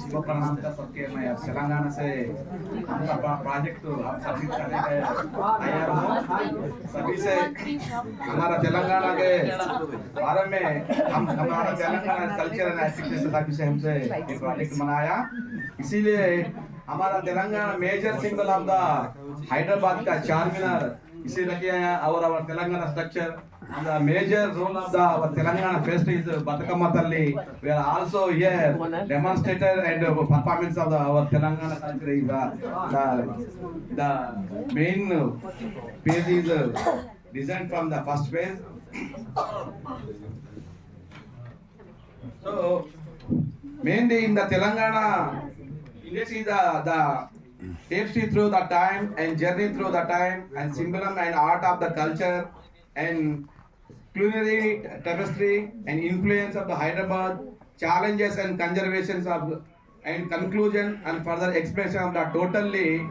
शिव प्रणाम कर सबके। मैं तेलंगाना से आपका प्रोजेक्ट आप सबमिट करने तैयार हूँ। सभी से हमारा तेलंगाना के बारे में हम हमारा तेलंगाना कल्चर एंड एक्टिविटीज का विषय हमसे ये प्रोजेक्ट बनाया। इसीलिए हमारा Telangana major symbol of the Hyderabad का चार मीनार इसे रखे हैं और our Telangana structure and the major role of the our Telangana fest is Batakama Talli. We are also here demonstrator and performance of the our Telangana culture is the main page is designed from the first page. So mainly in the Telangana, this is the tapestry through the time and journey through the time and symbolism and art of the culture and culinary tapestry and influence of the Hyderabad, challenges and conservations of and conclusion and further expression of the totally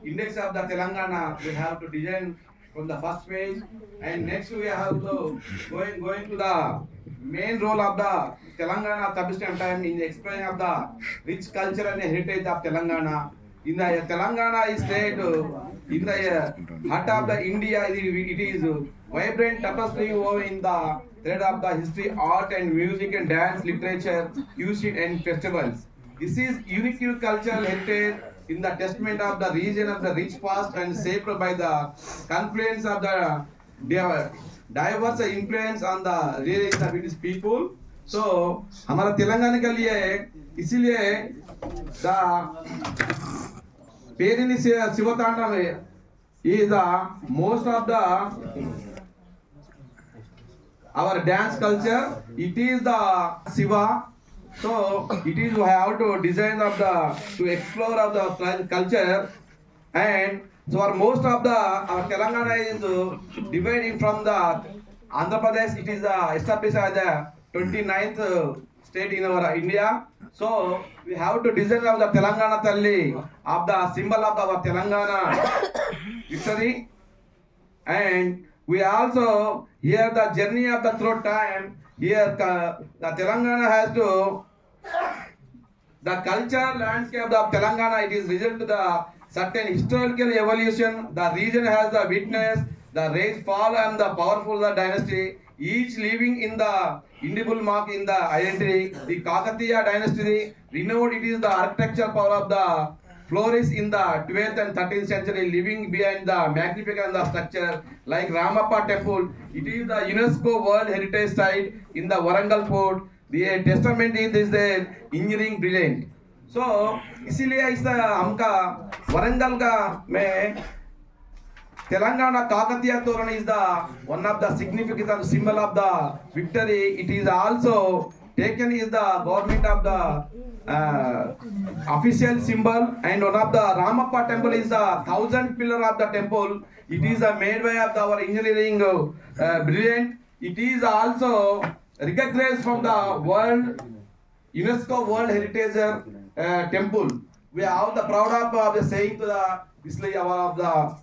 index of the Telangana. We have to design from the first page and next we have to going to the main role of the Telangana tapestry of time in the expression of the rich culture and heritage of Telangana. In the Telangana state, in the heart of the India, it is vibrant tapestry woven in the thread of the history, art and music and dance, literature, music and festivals. This is unique cultural heritage in the testament of the region of the rich past and shaped by the confluence of the diverse influence on the real of its people. So, हमारा तेलंगाना के लिए इसीलिए the Perini Sivatandam is the most of the our dance culture. It is the Siva. So it is we have to design of the to explore of the culture and so our most of the our Telangana is dividing from the Andhra Pradesh. It is established as the 29th state in our India. So we have to design of the Telangana Talli of the symbol of our Telangana history, and we also hear the journey of the through time. Here the Telangana has to the culture landscape of Telangana. It is result to the certain historical evolution. The region has the witness the race fall and the powerful the dynasty, each living in the indelible mark in the identity. The Kakatiya dynasty, renowned it is the architecture power of the flourish in the 12th and 13th century, living behind the magnificent the structure like Ramappa temple. It is the UNESCO World Heritage Site in the Warangal Port. The testament is this the engineering brilliant. So इसीलिए इस हमका वरंगल का में Telangana Kakatiya Toran is the one of the significant symbol of the victory. It is also taken is the government of the official symbol, and one of the Ramappa temple is the 1000 pillar of the temple. It is made by of our engineering brilliant. It is also recognized from the world UNESCO World Heritage temple. We have the proud of the saying to the display of the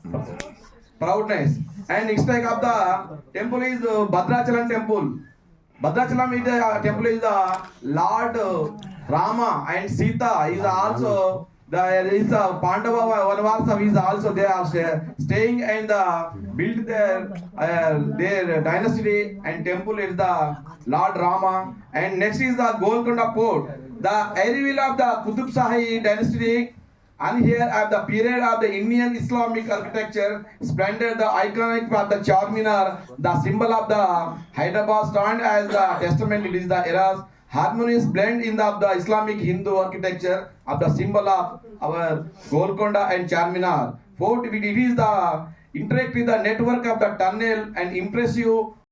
proudness. And next type of the temple is Bhadrachalam temple. Bhadrachalam is the temple is the Lord Rama and Sita is also there is a Pandava Vanavasa is also they are staying and built their dynasty and temple is the Lord Rama. And next is the Golconda Port, the area of the Qutub Shahi dynasty. And here at the period of the Indian Islamic architecture, splendor the iconic of the Charminar, the symbol of the Hyderabad stand as the testament. It is the era's harmonious blend in the Islamic Hindu architecture of the symbol of our Golconda and Charminar. Fourth, it is the interactive the network of the tunnel and impressive